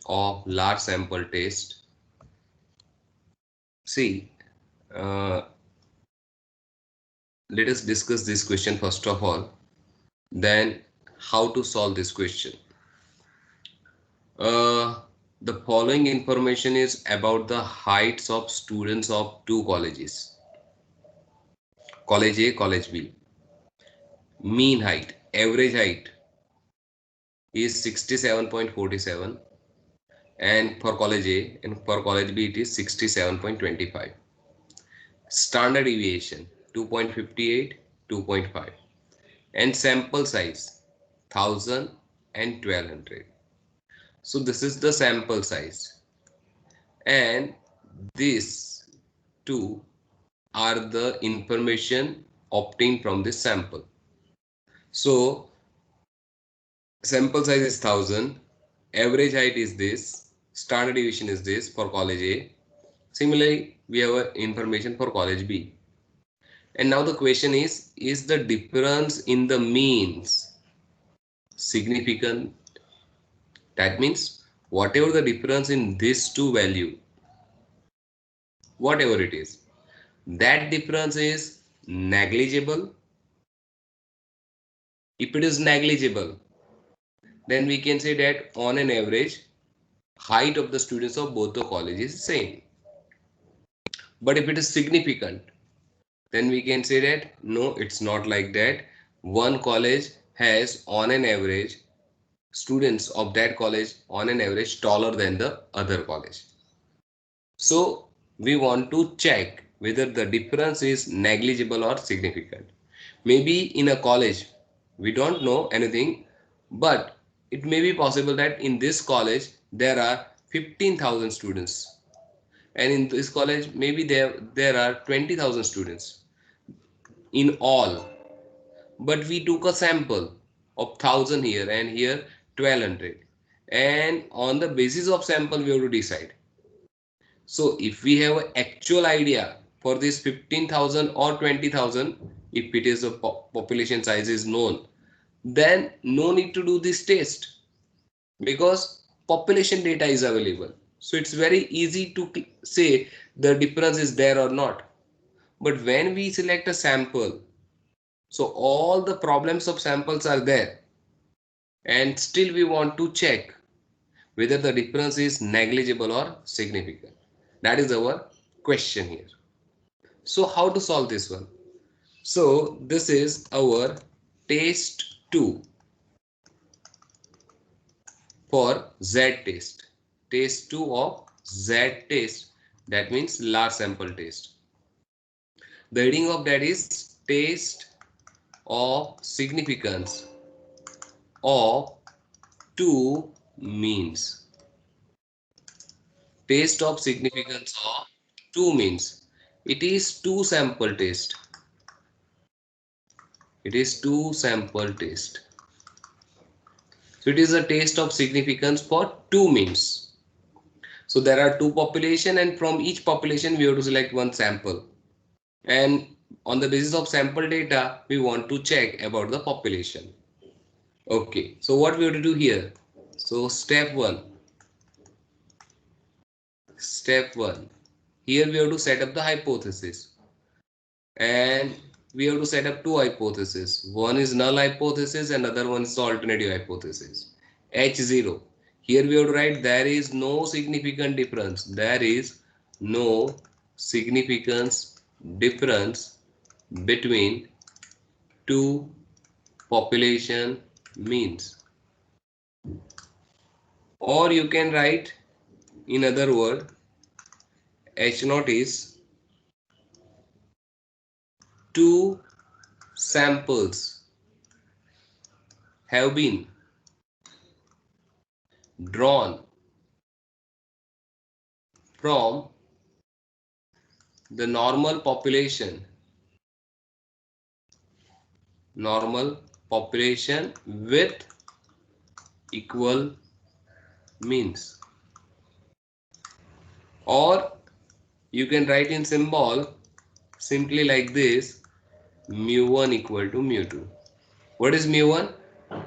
of large sample test. See, uh, let us discuss this question first of all, then how to solve this question. Uh, the following information is about the heights of students of two colleges, College A, College B. Mean height, average height is 67.47, and for College A, and for College B it is 67.25. Standard deviation 2.58, 2.5, and sample size 1000 and 1200. So this is the sample size, and these two are the information obtained from this sample. So sample size is 1000, average height is this, standard deviation is this for college A. Similarly, we have information for college B. And now the question is the difference in the means significant? That means whatever the difference in these two value, whatever it is, that difference is negligible. If it is negligible, then we can say that on an average, height of the students of both the colleges is same. But if it is significant, then we can say that no, it's not like that. One college has on an average students of that college on an average taller than the other college. So we want to check whether the difference is negligible or significant. Maybe in a college we don't know anything, but it may be possible that in this college there are 15,000 students, and in this college maybe there are 20,000 students in all, but we took a sample of 1000 here and here 1200, and on the basis of sample we have to decide. So if we have an actual idea for this 15,000 or 20,000, if it is a population size is known, then no need to do this test because population data is available. So it's very easy to say the difference is there or not. But when we select a sample, so all the problems of samples are there, and still we want to check whether the difference is negligible or significant. That is our question here. So how to solve this one? So this is our test 2 for Z test. Test 2 of Z test, that means large sample test. The heading of that is test of significance of two means. Test of significance of two means. It is two sample test. It is two sample test. So it is a test of significance for two means. So there are two population, and from each population we have to select one sample. And on the basis of sample data, we want to check about the population. Okay, so what we have to do here? So step 1. Step 1. Here we have to set up the hypothesis. And we have to set up two hypotheses. One is null hypothesis and other one is alternative hypothesis. H0. Here we have to write there is no significant difference. There is no significance difference between two population means. Or you can write in other word, H0 is two samples have been drawn from the normal population with equal means. Or you can write in symbol simply like this, mu1 equal to mu2. What is mu1?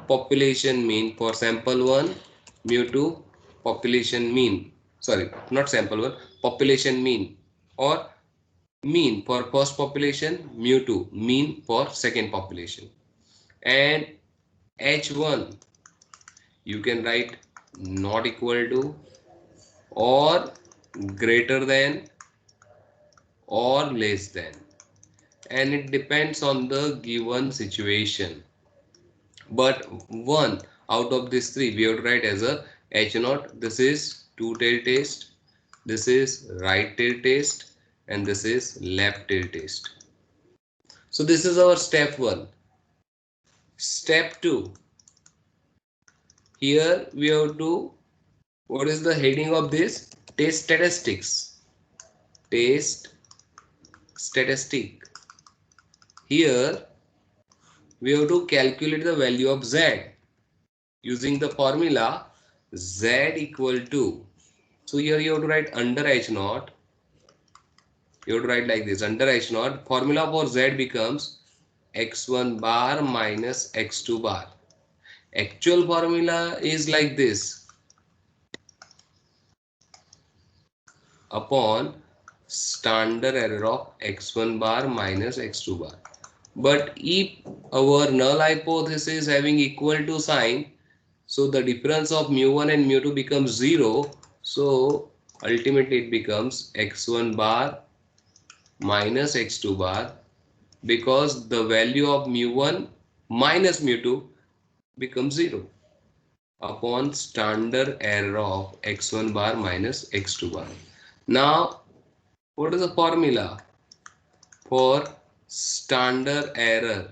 Population mean for sample 1, mu2 population mean, sorry, not sample 1, population mean, or mean for first population, mu2, mean for second population. And h1 you can write not equal to, or greater than, or less than, and it depends on the given situation. But one out of these three we have to write as a h naught. This is two tail test, this is right tail test, and this is left tail test. So this is our step 1. Step 2, here we have to, what is the heading of this? Test statistics. Test statistic. Here we have to calculate the value of z using the formula z equal to. So here you have to write under h naught. You have to write like this: under h naught, formula for z becomes x1 bar minus x2 bar. Actual formula is like this: upon standard error of x1 bar minus x2 bar. But if our null hypothesis is having equal to sign, so the difference of mu1 and mu2 becomes 0. So ultimately it becomes x1 bar minus x2 bar, because the value of mu1 minus mu2 becomes 0 upon standard error of x1 bar minus x2 bar. Now, what is the formula for standard error?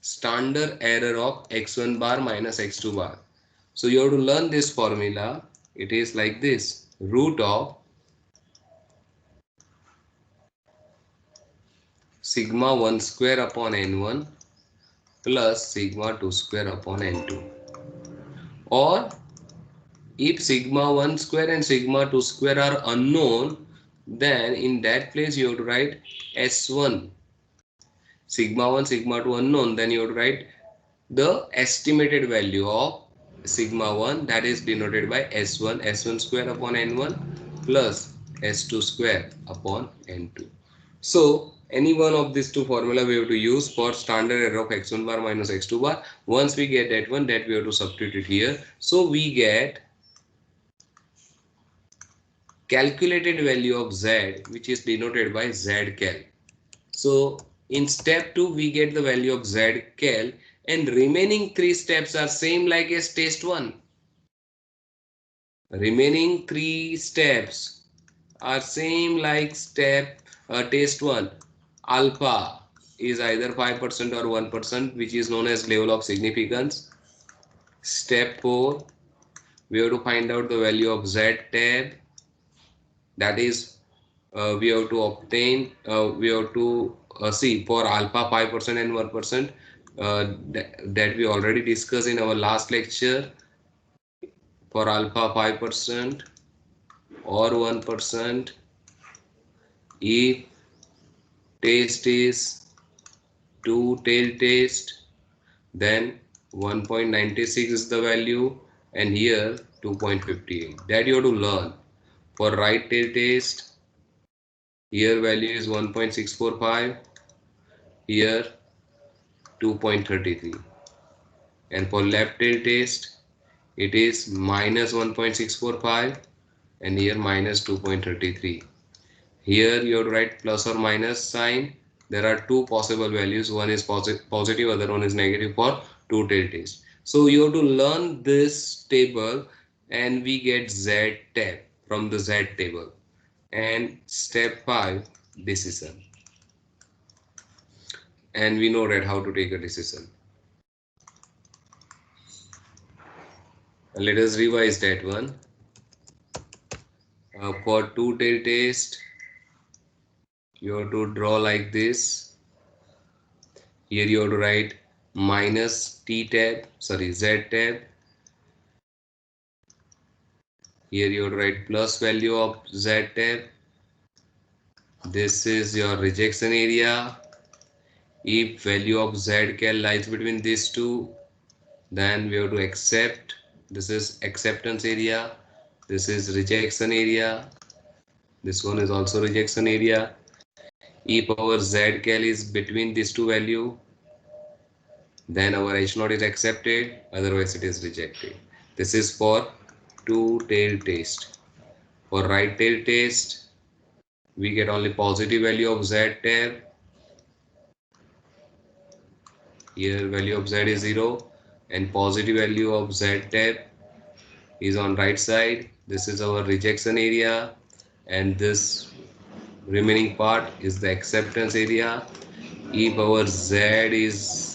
Standard error of x1 bar minus x2 bar. So you have to learn this formula. It is like this: root of sigma 1 square upon n1 plus sigma 2 square upon n2. Or if sigma 1 square and sigma 2 square are unknown, then in that place you have to write S1. Sigma 1, sigma 2 unknown, then you have to write the estimated value of sigma 1, that is denoted by S1, S1 square upon N1 plus S2 square upon N2. So any one of these two formula we have to use for standard error of x1 bar minus x2 bar. Once we get that one, that we have to substitute here. So we get calculated value of z, which is denoted by zcal. So in step 2 we get the value of zcal, and remaining 3 steps are same like as test 1. Remaining 3 steps are same like test 1. Alpha is either 5% or 1%, which is known as level of significance. Step 4, we have to find out the value of z tab, that is we have to obtain, we have to see for alpha 5% and 1%, that we already discussed in our last lecture. For alpha 5% or 1%, if test is 2 tail test, then 1.96 is the value, and here 2.58. That you have to learn. For right tail test, here value is 1.645, here 2.33, and for left tail test it is minus 1.645 and here minus 2.33. Here you have to write plus or minus sign. There are two possible values, one is positive, other one is negative for two tail test. So you have to learn this table, and we get z tab from the z table. And step 5, decision, and we know that how to take a decision. Let us revise that one. For two tail test, you have to draw like this. Here you have to write minus z tab. Here you have to write plus value of z tab. This is your rejection area. If value of zcal lies between these two, then we have to accept This is acceptance area. This is rejection area. This one is also rejection area. E power z cal is between these two value. Then our H0 is accepted, otherwise it is rejected. This is for two-tail test. For right tail test, we get only positive value of z tab. Here value of z is 0 and positive value of z tab is on right side. This is our rejection area and this remaining part is the acceptance area. E power z is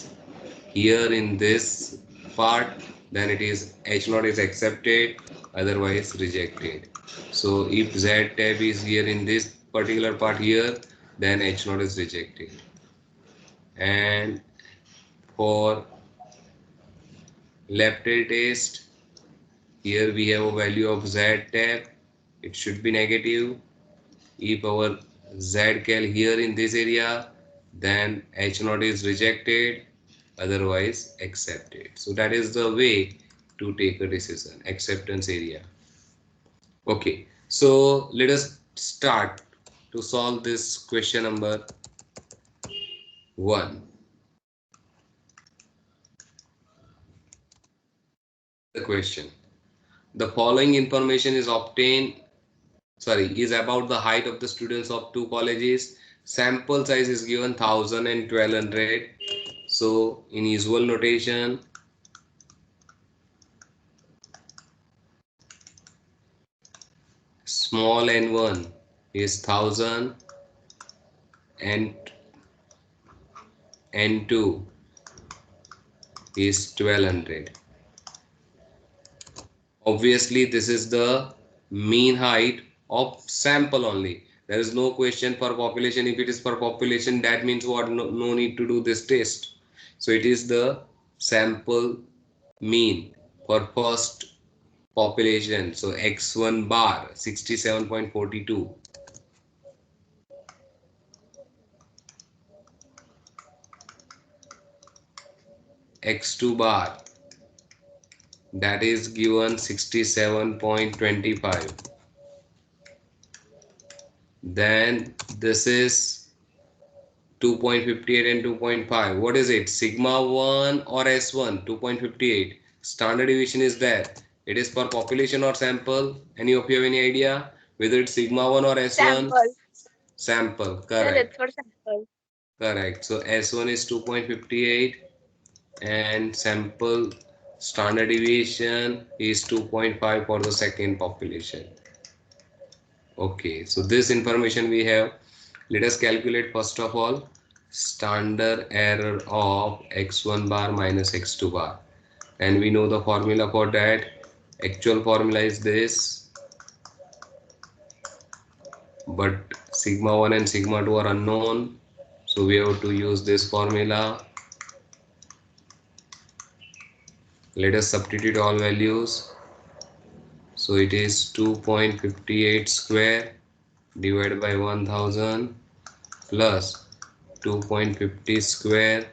here in this part, then it is H0 is accepted, otherwise rejected. So if Z tab is here in this particular part here, then H0 is rejected. And for left tail test, here we have a value of Z tab, it should be negative. If our Z cal here in this area, then H0 is rejected, otherwise accepted. So that is the way to take a decision, acceptance area. Okay, so let us start to solve this question number 1. The question, the following information is is about the height of the students of two colleges. Sample size is given 1000 and 1200. So in usual notation, small n1 is 1000 and n2 is 1200. Obviously this is the mean height of sample only. There is no question for population. If it is for population, that means what? No need to do this test. So it is the sample mean for first population. So x1 bar 67.42, x2 bar that is given 67.25. Then this is 2.58 and 2.5. What is it? Sigma 1 or S1? 2.58. Standard deviation is there. It is for population or sample? Any of you have any idea whether it's sigma 1 or S1? Sample. Sample. Sir, it's Correct. for sample. Correct. So S1 is 2.58 and sample standard deviation is 2.5 for the second population. Okay, so this information we have. Let us calculate first of all standard error of x1 bar minus x2 bar, and we know the formula for that. Actual formula is this, but sigma 1 and sigma 2 are unknown, so we have to use this formula. Let us substitute all values. So it is 2.58 square divided by 1000 plus 2.50 square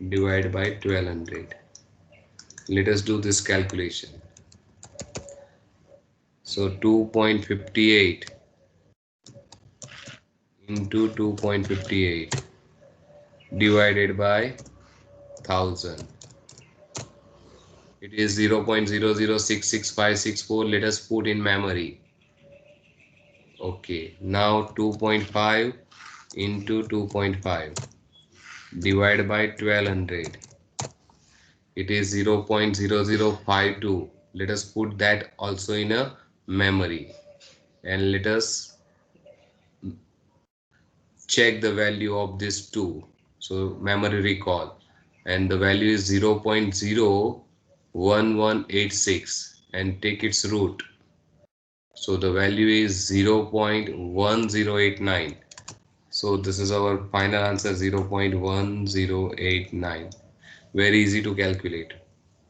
divided by 1200. Let us do this calculation. So 2.58 into 2.58 divided by 1000. It is 0.00666564. Let us put in memory. Okay, now 2.5 into 2.5 divided by 1200. It is 0.0052. Let us put that also in a memory and let us check the value of this 2. So memory recall, and the value is 0.01186 and take its root. So the value is 0.1089. So this is our final answer, 0.1089. Very easy to calculate.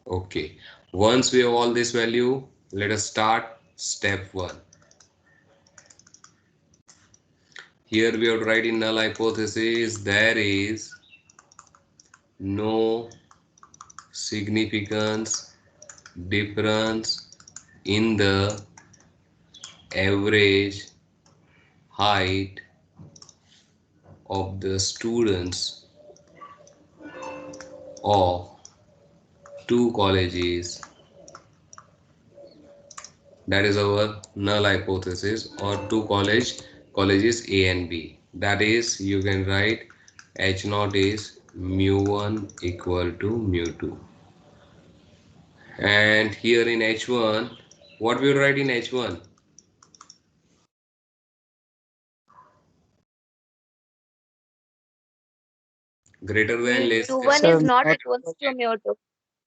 Okay, once we have all this value, let us start step 1. Here we have to write in null hypothesis there is no significance difference in the average height of the students of two colleges. That is our null hypothesis, or two colleges A and B. That is, you can write H naught is mu1 equal to mu2. And here in H1, what we will write in H1? Greater than, less than? mu1 is So not not equals to mu2.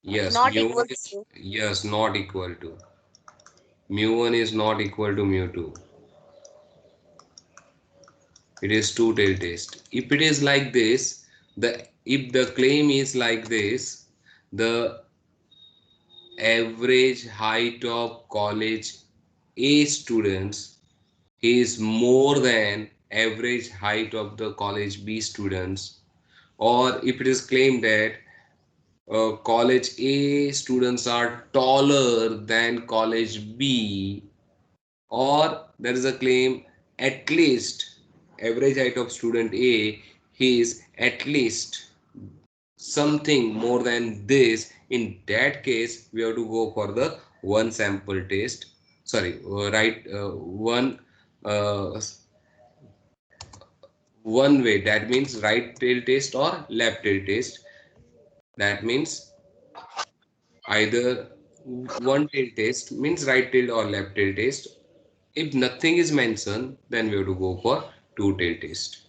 Yes, Not mu1 equals is, to. yes, not equal to. Mu1 is not equal to mu2. It is two-tailed test. If it is like this, if the claim is like this, the average height of college A students is more than average height of the college B students, or if it is claimed that college A students are taller than college B, or there is a claim at least average height of student A is at least something more than this. In that case, we have to go for the one sample test. Sorry, right, uh, one way. That means right tail test or left tail test. That means either one tail test means right tail or left tail test. If nothing is mentioned, then we have to go for two tail test.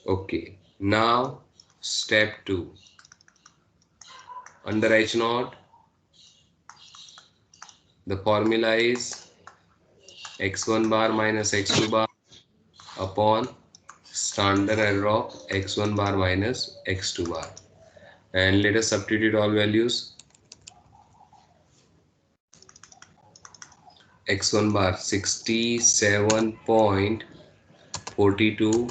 Okay. Now step 2. Under H naught, the formula is x1 bar minus x2 bar upon standard error of x1 bar minus x2 bar. And let us substitute all values. X1 bar 67.42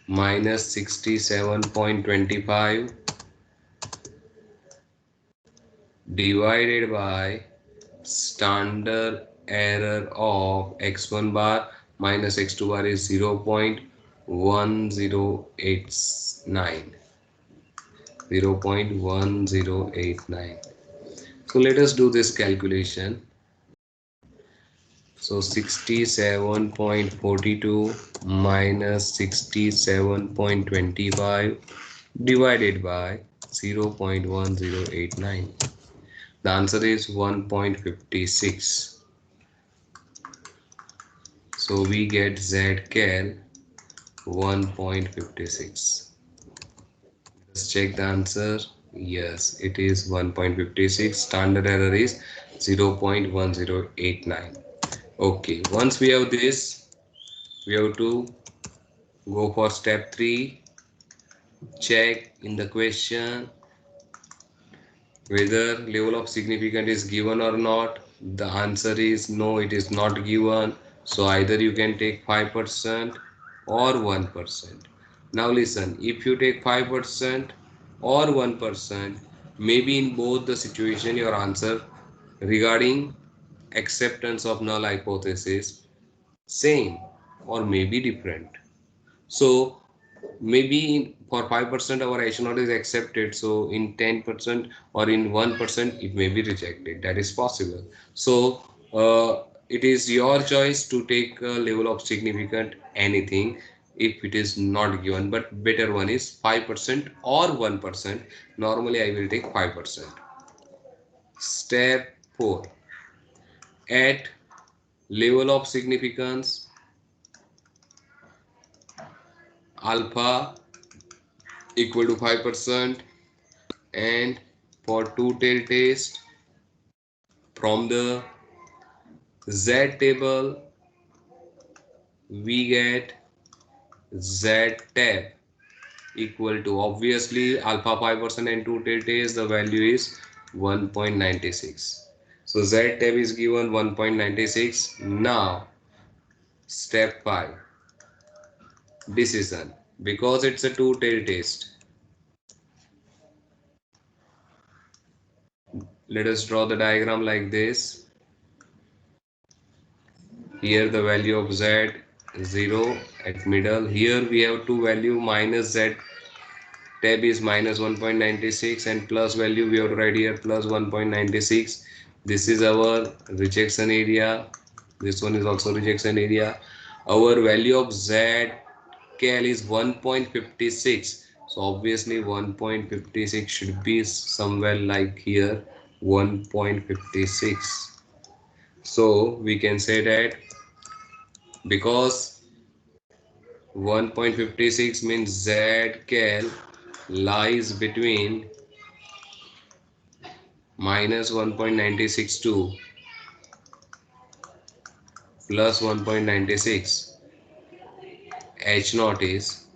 minus 67.25 divided by standard error of x1 bar minus x2 bar is 0.1089. 0.1089. So let us do this calculation. So 67.42 minus 67.25 divided by 0.1089. The answer is 1.56. So we get Z-cal 1.56. Let's check the answer. Yes, it is 1.56. Standard error is 0.1089. Okay, once we have this, we have to go for step 3. Check in the question whether level of significance is given or not. The answer is no, it is not given. So either you can take 5% or 1%. Now listen, if you take 5% or 1%, maybe in both the situation your answer regarding acceptance of null hypothesis same or maybe different. So maybe for 5% our H naught is accepted, so in 10% or in 1% it may be rejected. That is possible. So it is your choice to take a level of significant anything if it is not given, but better one is 5% or 1%. Normally I will take 5%. Step 4. At level of significance alpha equal to 5%, and for two-tailed test from the Z table we get Z tab equal to, obviously alpha 5% and two-tailed test the value is 1.96. So Z tab is given 1.96. Now step 5, decision. Because it's a two-tailed test, Let us draw the diagram like this. Here the value of z 0 at middle. Here we have two value minus z tab is minus 1.96 and plus value we have to write here plus 1.96. This is our rejection area. This one is also rejection area. Our value of z cal is 1.56. So obviously 1.56 should be somewhere like here 1.56. So we can say that because 1.56 means z cal lies between minus 1.96 to plus 1.96, H naught is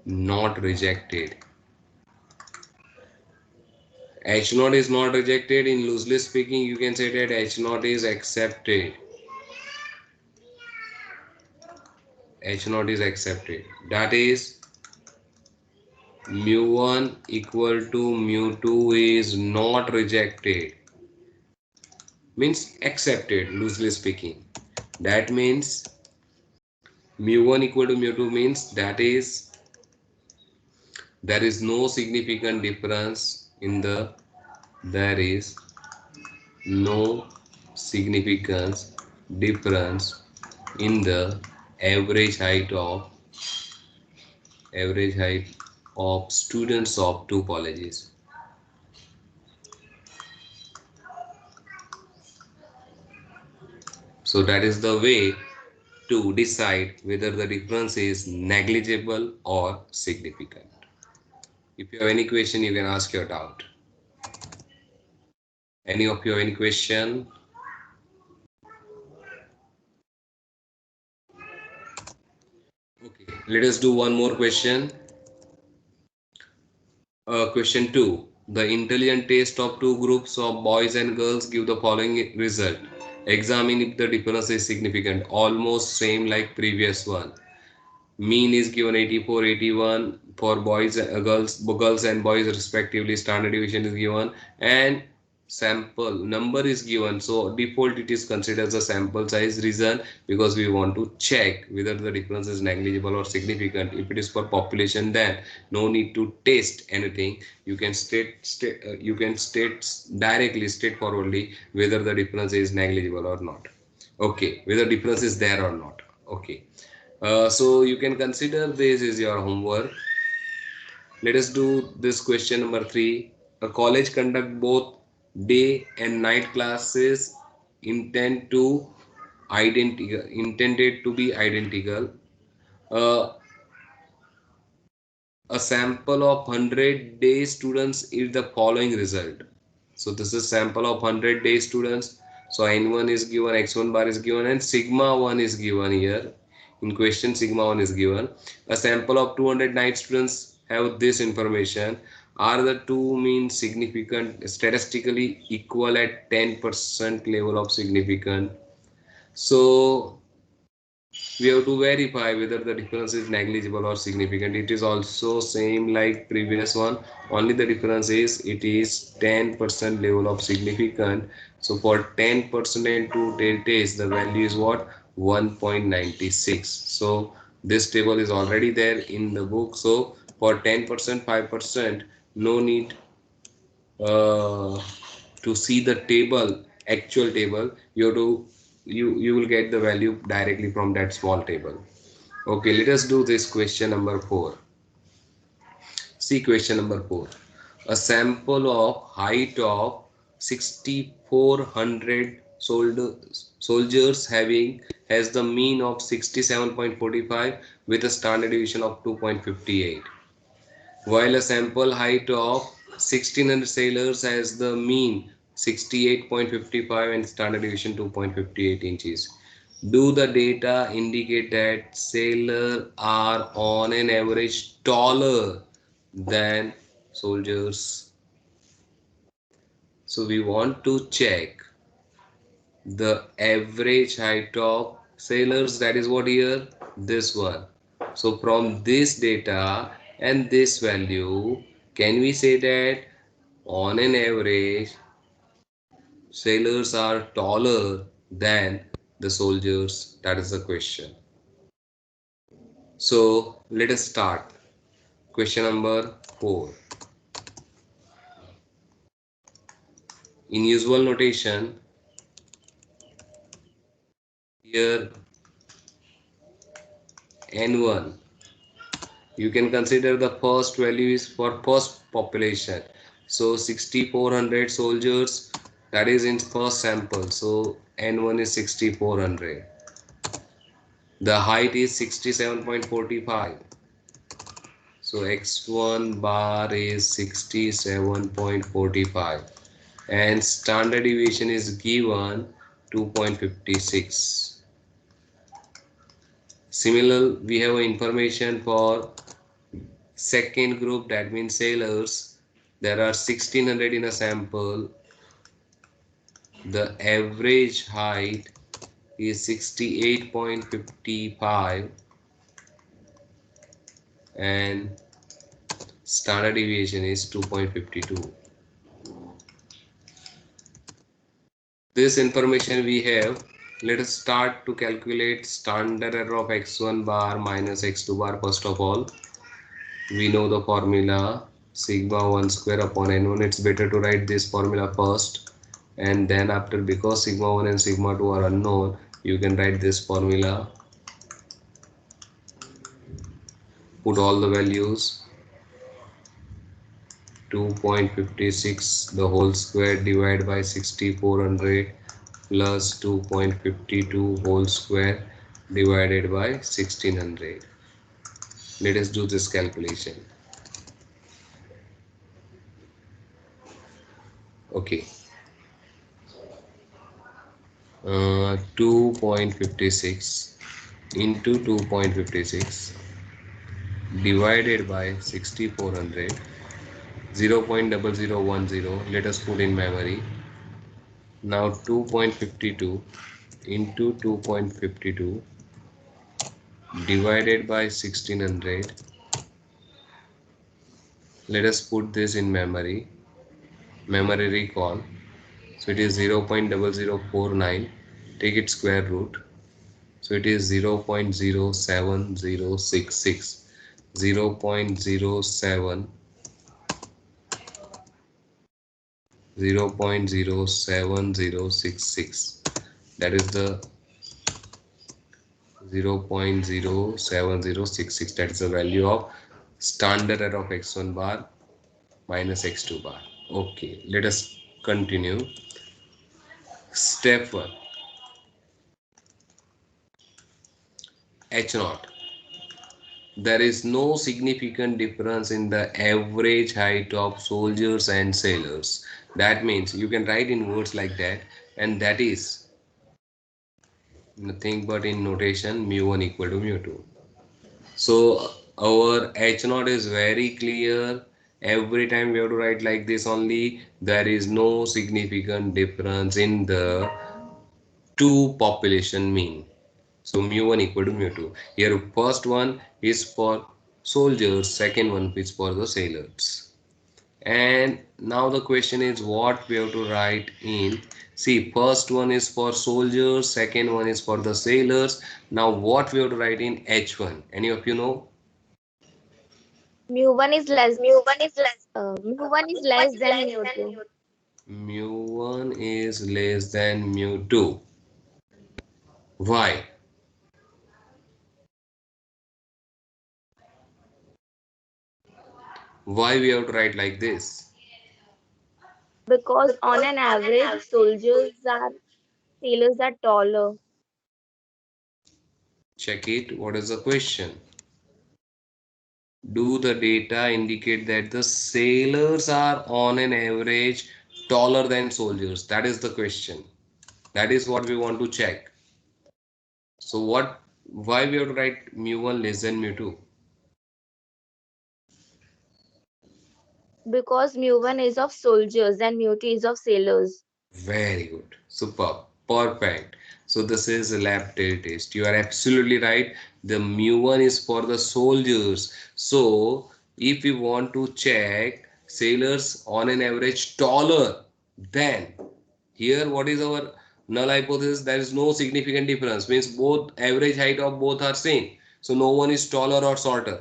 not rejected. H naught is not rejected. In loosely speaking, you can say that H naught is accepted. H naught is accepted. That is mu1 equal to mu2 is not rejected. Means accepted, loosely speaking. That means mu1 equal to mu2 means that is there is no significant difference in the there is no significant difference in the average height of students of two colleges. So that is the way to decide whether the difference is negligible or significant. If you have any question, you can ask your doubt. Any of you have any question? Okay, let us do one more question. Question 2. The intelligent test of two groups of boys and girls give the following result. Examine if the difference is significant. Almost same like previous one. Mean is given 84, 81 for girls and boys respectively. Standard deviation is given and sample number is given. So default it is considered as a sample size. Reason because we want to check whether the difference is negligible or significant. If it is for population, then no need to test anything. You can state directly straightforwardly whether the difference is negligible or not. Okay, whether difference is there or not. Okay. So you can consider this is your homework. Let us do this question number 3. A college conduct both day and night classes intended to be identical. Uh, a sample of 100 day students is the following result. So this is sample of 100 day students. So n1 is given, x1 bar is given and sigma 1 is given here. In question sigma 1 is given. A sample of 200 night students have this information. Are the two means significant, statistically equal at 10% level of significant? So we have to verify whether the difference is negligible or significant. It is also same like previous one, only the difference is it is 10% level of significant. So for 10% and 2 days the value is what 1.96. so this table is already there in the book. So for 10% 5% no need to see the table, actual table. You have to you will get the value directly from that small table. Okay, let us do this question number 4. See question number 4. A sample of height of 6400 soldiers having has the mean of 67.45 with a standard deviation of 2.58, while a sample height of 1600 sailors has the mean 68.55 and standard deviation 2.58 inches. Do the data indicate that sailors are on an average taller than soldiers? So we want to check the average height of sailors, that is what here, this one. So from this data and this value, can we say that on an average sailors are taller than the soldiers? That is the question. So let us start. Question number 4. In usual notation, here N1, you can consider the first value is for first population. So 6400 soldiers, that is in first sample. So N1 is 6400. The height is 67.45. So x1 bar is 67.45 and standard deviation is given 2.56. Similar, we have information for second group, that means sailors. There are 1600 in a sample. The average height is 68.55 and standard deviation is 2.52. This information we have. Let us start to calculate standard error of x1 bar minus x2 bar. First of all, we know the formula sigma 1 square upon n1. It's better to write this formula first, and then after, because sigma 1 and sigma 2 are unknown, you can write this formula, put all the values. 2.56 the whole square divided by 6400 plus 2.52 whole square divided by 1600. Let us do this calculation. Okay, 2.56 into 2.56 divided by 6400, 0.0010. Let us put in memory. Now 2.52 into 2.52 divided by 1600. Let us put this in memory recall. So it is 0.0049. Take its square root. So it is 0.07066. 0.07066. That is the 0.07066. That is the value of standard error of x1 bar minus x2 bar. Okay, let us continue. Step 1. H naught. There is no significant difference in the average height of soldiers and sailors. That means you can write in words like that, and that is nothing but in notation mu1 equal to mu2. So our H naught is very clear. Every time we have to write like this only. There is no significant difference in the two population mean. So mu1 equal to mu2. Here first one is for soldiers, second one is for the sailors. And now the question is what we have to write in. See, first one is for soldiers, second one is for the sailors. Now what we have to write in H1? Any of you know? Mu1 is less than mu2. Mu1 is less than mu2. Why? Why we have to write like this? Because on an average, sailors are taller. Check it. What is the question? Do the data indicate that the sailors are on an average taller than soldiers? That is the question. That is what we want to check. So why we have to write mu1 less than mu2? Because mu1 is of soldiers and mu2 is of sailors. Very good. Superb. Perfect. So this is a lab test. You are absolutely right. The mu1 is for the soldiers. So if we want to check sailors on an average taller than, Here, what is our null hypothesis? There is no significant difference. Means both average height of both are same. So no one is taller or shorter.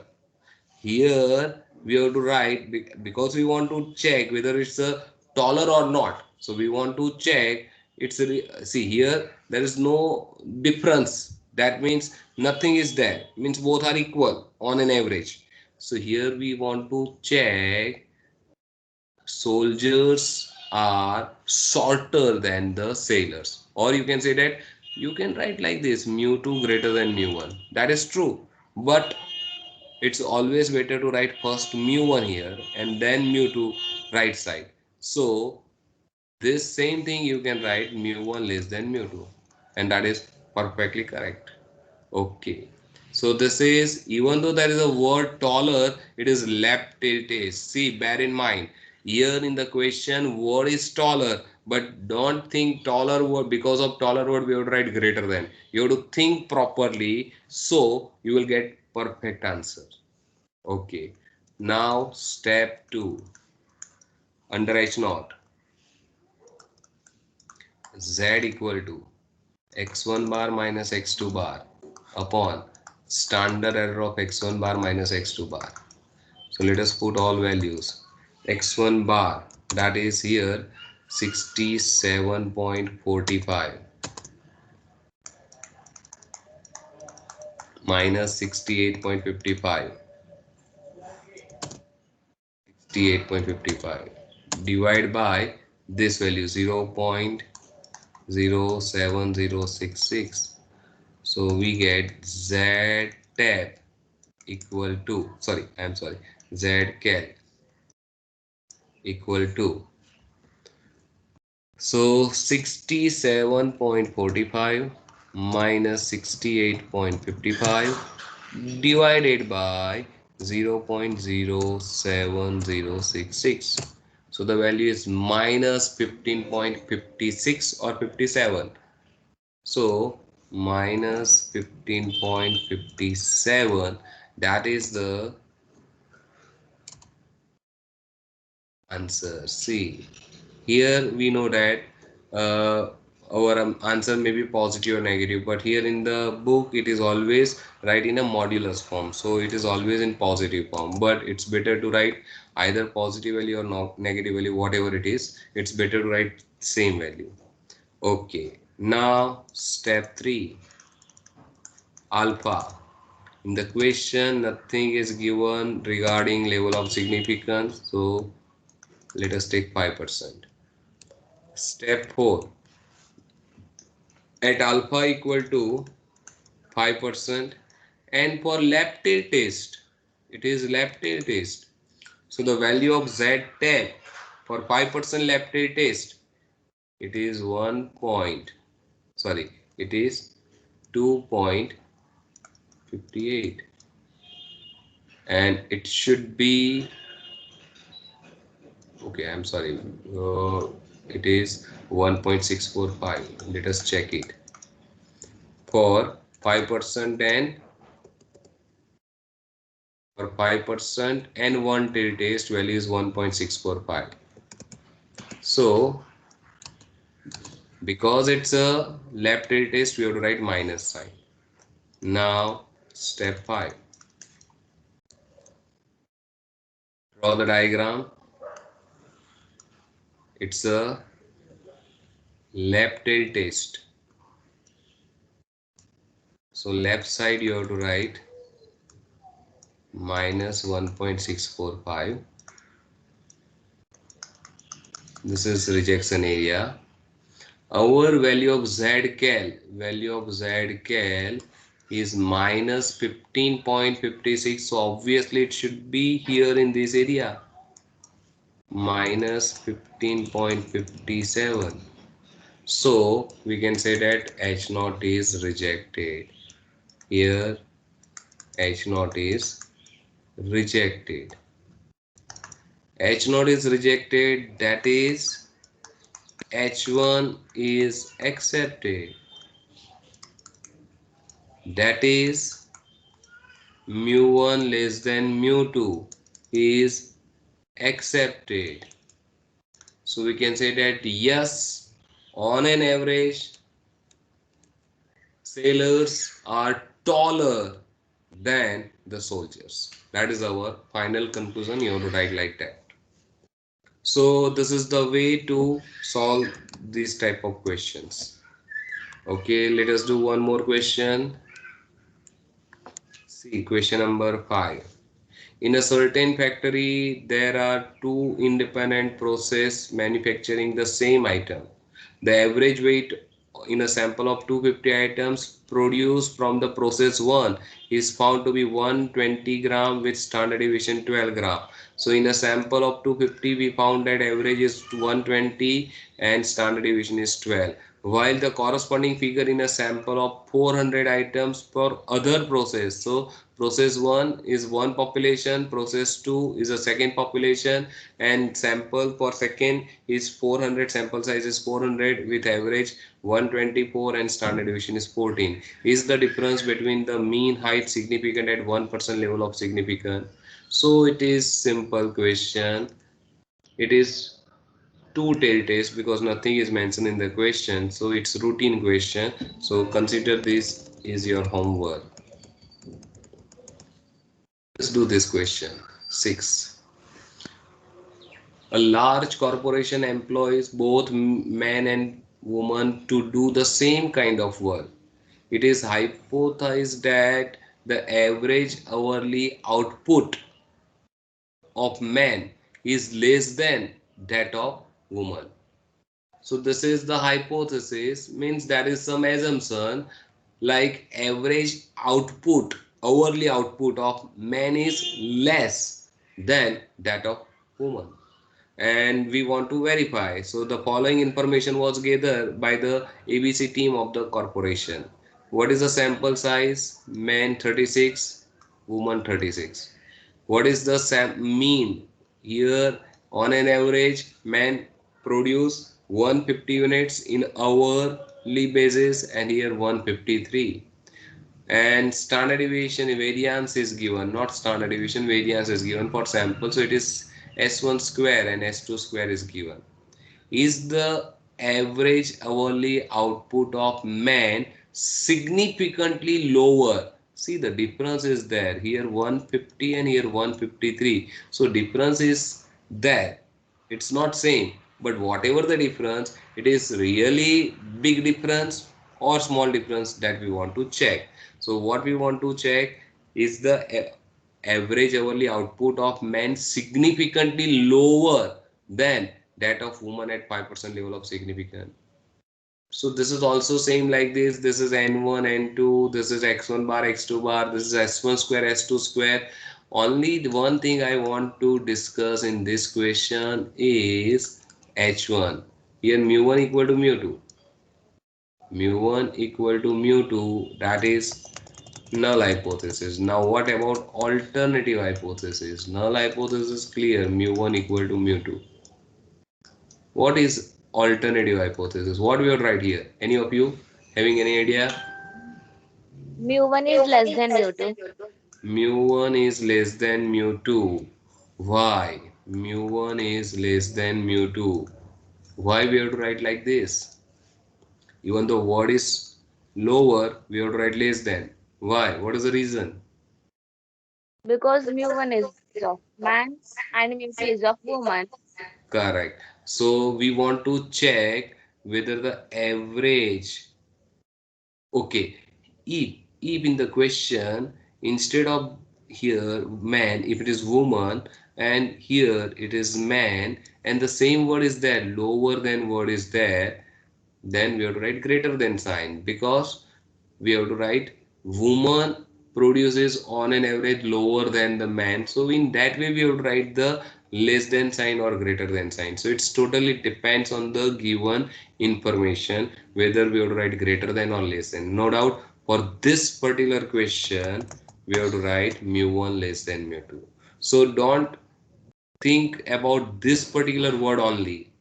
Here we have to write because we want to check whether it's a taller or not. So we want to check it's a, see here there is no difference. That means nothing is there. Means both are equal on an average. So here we want to check soldiers are shorter than the sailors, or you can say that you can write like this mu2 greater than mu1. That is true, but it's always better to write first mu1 here and then mu2 right side. So this same thing you can write mu1 less than mu2, and that is perfectly correct. Okay, so this is, even though there is a word taller, it is left tilted. See, bear in mind, here in the question, word is taller, but don't think taller word, because of taller word we have to write greater than. You have to think properly, so you will get perfect answer. Okay, now step 2, under H naught, Z equal to x1 bar minus x2 bar upon standard error of x1 bar minus x2 bar. So let us put all values. X1 bar, that is here 67.45 minus 68.55, 68.55 divided by this value 0.07066. So we get Z tab equal to, Z cal equal to, so 67.45 minus 68.55 divided by 0.07066. So the value is minus 15.56 or 57. So minus 15.57, that is the answer. See, here we know that our answer may be positive or negative, but here in the book it is always write in a modulus form, so it is always in positive form, but it's better to write either positive value or negative value, whatever it is, it's better to write same value. Okay, now step 3, alpha. In the question nothing is given regarding level of significance, so let us take 5%. Step 4, at alpha equal to 5%, and for left tail test, it is left tail test. So the value of Z tab for 5% left tail test, it is 2.58, and it should be, okay, I'm sorry, it is 1.645. Let us check it. For 5% and 1 tail test, value is 1.645. So because it's a left tail test, we have to write minus sign. Now step 5, draw the diagram. It's a left tail test, so left side you have to write minus 1.645. This is rejection area. Our value of Z cal is minus 15.56, so obviously it should be here in this area, minus 15.57. So we can say that H naught is rejected. Here H naught is rejected. H naught is rejected, that is H1 is accepted. That is mu1 less than mu2 is accepted. So we can say that yes, On an average, sailors are taller than the soldiers. That is our final conclusion. You have to write like that. So this is the way to solve these type of questions. Okay, let us do one more question. See, question number 5. In a certain factory, there are two independent process manufacturing the same item. The average weight in a sample of 250 items produced from the process 1 is found to be 120 gram with standard deviation 12 gram. So in a sample of 250, we found that average is 120 and standard deviation is 12. While the corresponding figure in a sample of 400 items for other process. So process 1 is one population, process 2 is a second population, and sample per second is 400, sample size is 400 with average 124 and standard deviation is 14. Is the difference between the mean height significant at 1% level of significance? So it is simple question. It is two tail test because nothing is mentioned in the question, so it's routine question. So consider this is your homework. Let's do this question. 6. A large corporation employs both men and women to do the same kind of work. It is hypothesized that the average hourly output of men is less than that of women. So this is the hypothesis, means there is some assumption like average output, hourly output of men is less than that of women. And we want to verify. So the following information was gathered by the ABC team of the corporation. What is the sample size? Men 36, woman 36. What is the mean? Here on an average, men produce 150 units in hourly basis and here 153. And standard deviation variance is given, not standard deviation variance is given for sample. So it is S1 square and S2 square is given. Is the average hourly output of man significantly lower? See, the difference is there. Here 150 and here 153. So difference is there. It's not same. But whatever the difference, it is really big difference or small difference that we want to check. So what we want to check is the average hourly output of men significantly lower than that of woman at 5% level of significance. So this is also same like this. This is n1, n2, this is x1 bar, x2 bar, this is s1 square, s2 square. Only the one thing I want to discuss in this question is h1. Here mu1 equal to mu2. Mu1 equal to mu2, that is null hypothesis. Now what about alternative hypothesis? Null hypothesis clear, mu1 equal to mu2. What is alternative hypothesis? What we would write here? Any of you having any idea? Mu1 is less than mu2 Mu1 is less than mu2. Why? Mu1 is less than mu2. Why we have to write like this? Even though word is lower, we have to write less than. Why? What is the reason? because mu1 is of man and mu2 is of woman. Correct. So we want to check whether the average. Okay, if in the question instead of here man, if it is woman and here it is man and the same word is there, lower than word is there, then we have to write greater than sign because we have to write woman produces on an average lower than the man. So in that way we have to write the less than sign or greater than sign. So it's totally depends on the given information whether we have to write greater than or less than. No doubt for this particular question we have to write mu1 less than mu2. So don't think about this particular word only.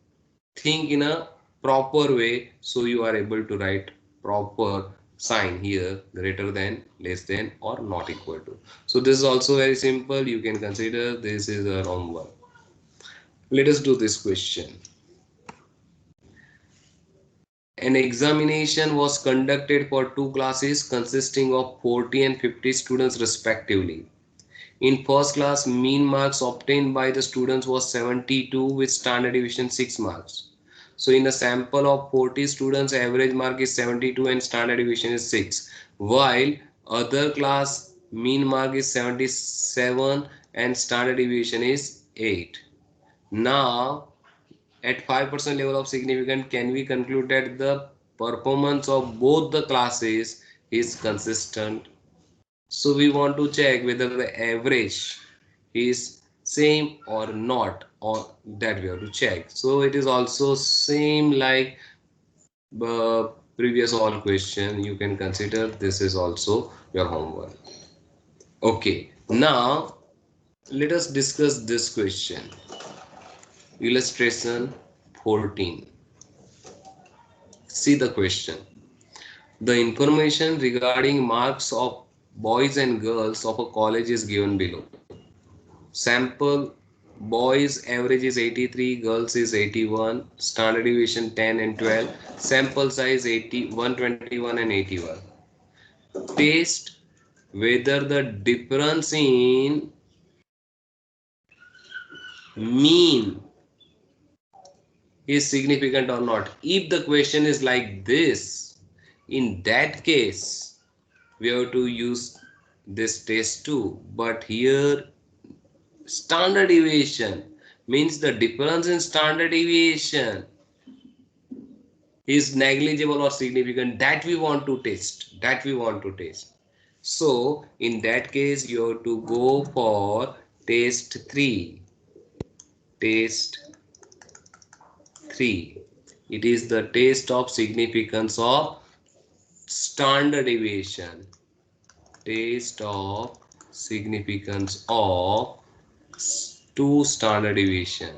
Think in a proper way so you are able to write proper sign here greater than, less than or not equal to. So this is also very simple. You can consider this is a homework. Let us do this question. An examination was conducted for two classes consisting of 40 and 50 students respectively. In first class, mean marks obtained by the students was 72 with standard deviation 6 marks. So in a sample of 40 students, average mark is 72 and standard deviation is 6. While other class mean mark is 77 and standard deviation is 8. Now at 5% level of significance, can we conclude that the performance of both the classes is consistent? So we want to check whether the average is same or not, or that we have to check. So it is also same like the previous all question. You can consider this is also your homework. Okay, now let us discuss this question. Illustration 14. See the question. The information regarding marks of boys and girls of a college is given below. Sample: boys average is 83, girls is 81, standard deviation 10 and 12, sample size 80, 121 and 81. Taste whether the difference in mean is significant or not. If the question is like this, in that case we have to use this test too. But here standard deviation means the difference in standard deviation is negligible or significant, that we want to test. So in that case you have to go for test 3. Test 3, it is the test of significance of standard deviation. Test of significance of two standard deviation.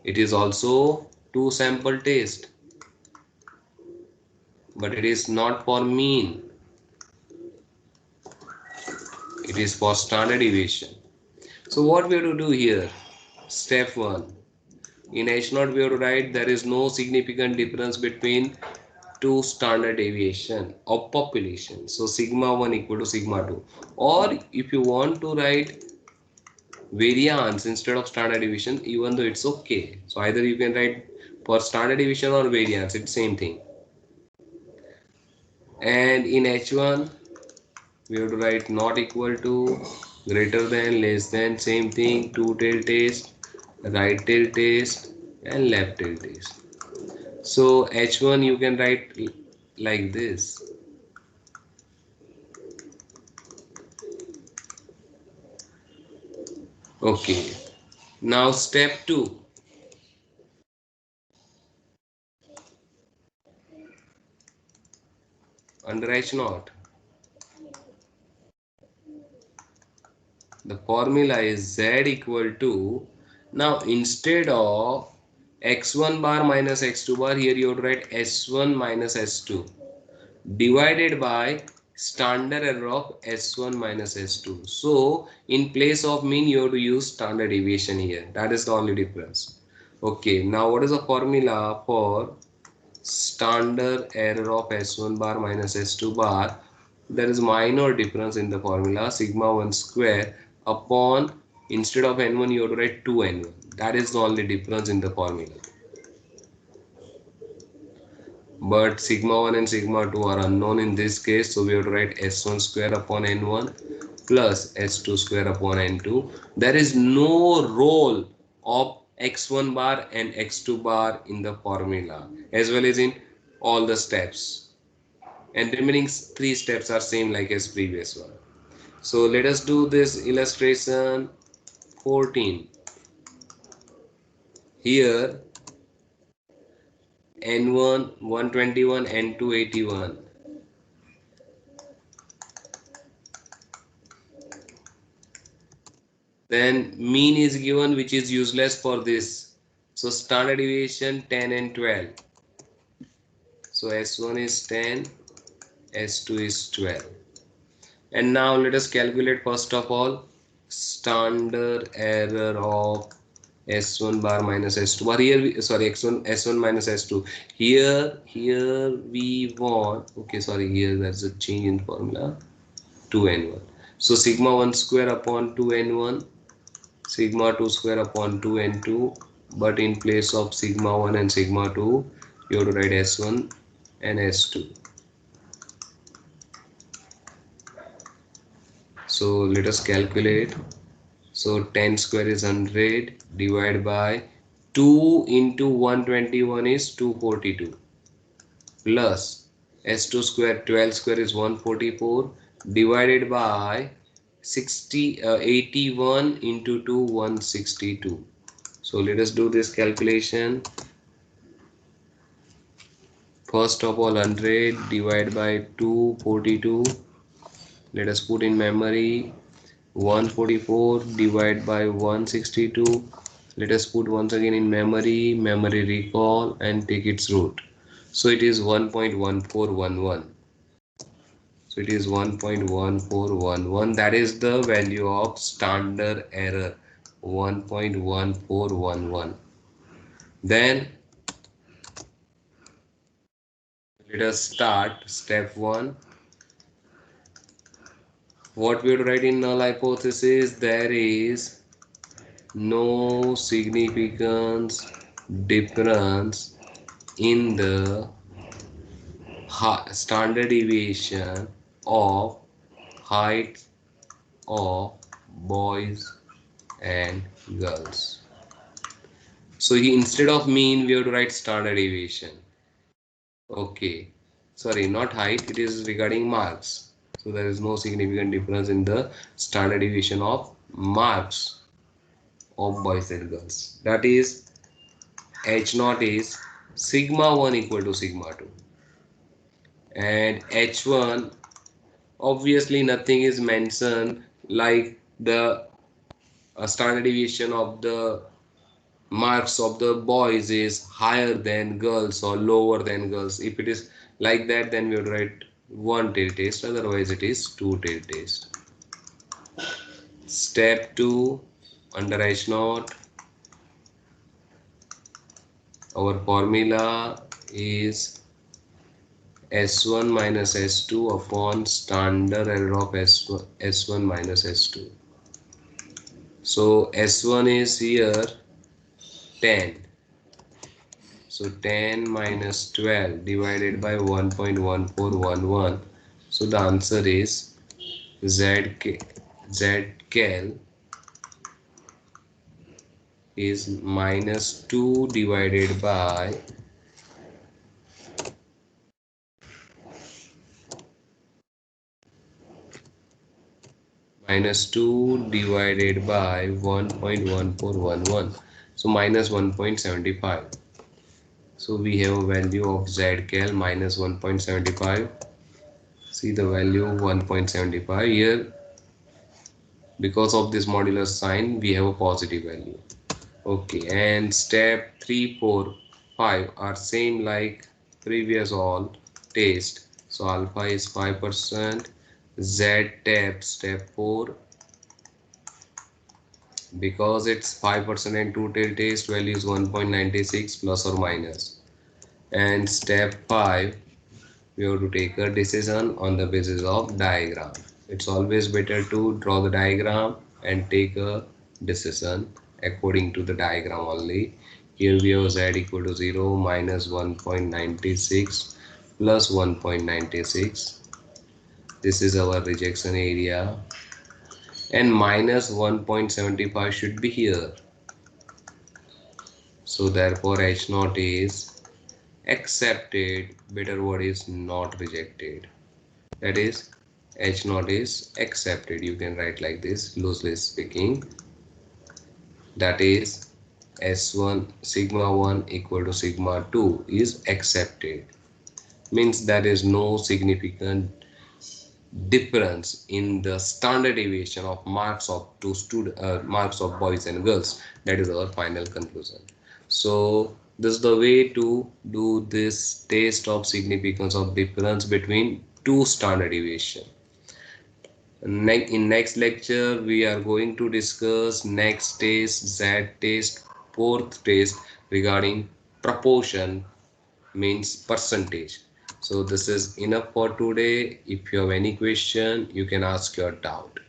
It is also two sample test, but it is not for mean. It is for standard deviation. So what we have to do here? Step 1. In H0 we have to write there is no significant difference between two standard deviation of population. So sigma 1 equal to sigma 2. Or if you want to write variance instead of standard deviation, even though it's okay. So either you can write for standard deviation or variance, it's same thing. And in H1 we have to write not equal to, greater than, less than, same thing, two tail test, right tail test and left tail test. So H1 you can write like this. Okay. Now step 2. Under H0, the formula is Z equal to, now instead of x1 bar minus x2 bar, here you would write s1 minus s2 divided by standard error of s1 minus s2. So in place of mean you have to use standard deviation here. That is the only difference. Okay, now what is the formula for standard error of s1 bar minus s2 bar? There is minor difference in the formula, sigma 1 square upon, instead of n1 you have to write 2n1. That is the only difference in the formula. But sigma 1 and sigma 2 are unknown in this case, so we have to write s1 square upon n1 plus s2 square upon n2. There is no role of x1 bar and x2 bar in the formula as well as in all the steps, and remaining 3 steps are same like as previous one. So let us do this illustration 14. Here n1 121, n2 81. Then mean is given, which is useless for this. So standard deviation 10 and 12. So S1 is 10, S2 is 12. And now let us calculate first of all standard error of S1 bar minus S2 bar. Here we, sorry, S1 minus S2. Here we want, okay, sorry, here there's a change in formula, 2n1. So sigma 1 square upon 2n1, sigma 2 square upon 2n2, but in place of sigma 1 and sigma 2, you have to write S1 and S2. So let us calculate. So 10 square is 100 divided by 2 into 121 is 242 plus S2 square 12 square is 144 divided by 81 into 2 162. So let us do this calculation. First of all 100 divided by 242. Let us put in memory 144 divided by 162. Let us put once again in memory recall and take its root. So it is 1.1411. So it is 1.1411. That is the value of standard error, 1.1411. Then let us start step 1. What we would write in null hypothesis? There is no significant difference in the standard deviation of height of boys and girls. So instead of mean we have to write standard deviation. Okay, sorry, not height, it is regarding marks. So there is no significant difference in the standard deviation of marks of boys and girls. That is H naught is sigma 1 equal to sigma 2, and H1 obviously nothing is mentioned, like the standard deviation of the marks of the boys is higher than girls or lower than girls. If it is like that, then we would write one tail test, otherwise it is two tail test. Step 2, under H naught, our formula is S1 minus S2 upon standard error of S1 minus S2. So S1 is here 10. So 10 minus 12 divided by 1.1411. So the answer is ZKL is minus 2 divided by minus 2 divided by 1.1411. So minus 1.75. So we have a value of ZKL minus 1.75. See the value 1.75 here. Because of this modular sign, we have a positive value. Okay, and step 3, 4, 5 are same like previous all test. So alpha is 5%, Z tab step 4, because it's 5% and 2 tail test, value is 1.96 plus or minus. And step 5, we have to take a decision on the basis of diagram. It's always better to draw the diagram and take a decision according to the diagram only. Here we have z equal to 0 minus 1.96 plus 1.96. This is our rejection area, and minus 1.75 should be here. So therefore H naught is accepted, better word is not rejected. That is H naught is accepted. You can write like this, loosely speaking. That is S1 sigma 1 equal to sigma 2 is accepted. Means there is no significant difference in the standard deviation of marks of marks of boys and girls. That is our final conclusion. So this is the way to do this test of significance of difference between two standard deviation. In next lecture we are going to discuss next test, Z test, fourth test regarding proportion means percentage. So this is enough for today. If you have any question, you can ask your doubt.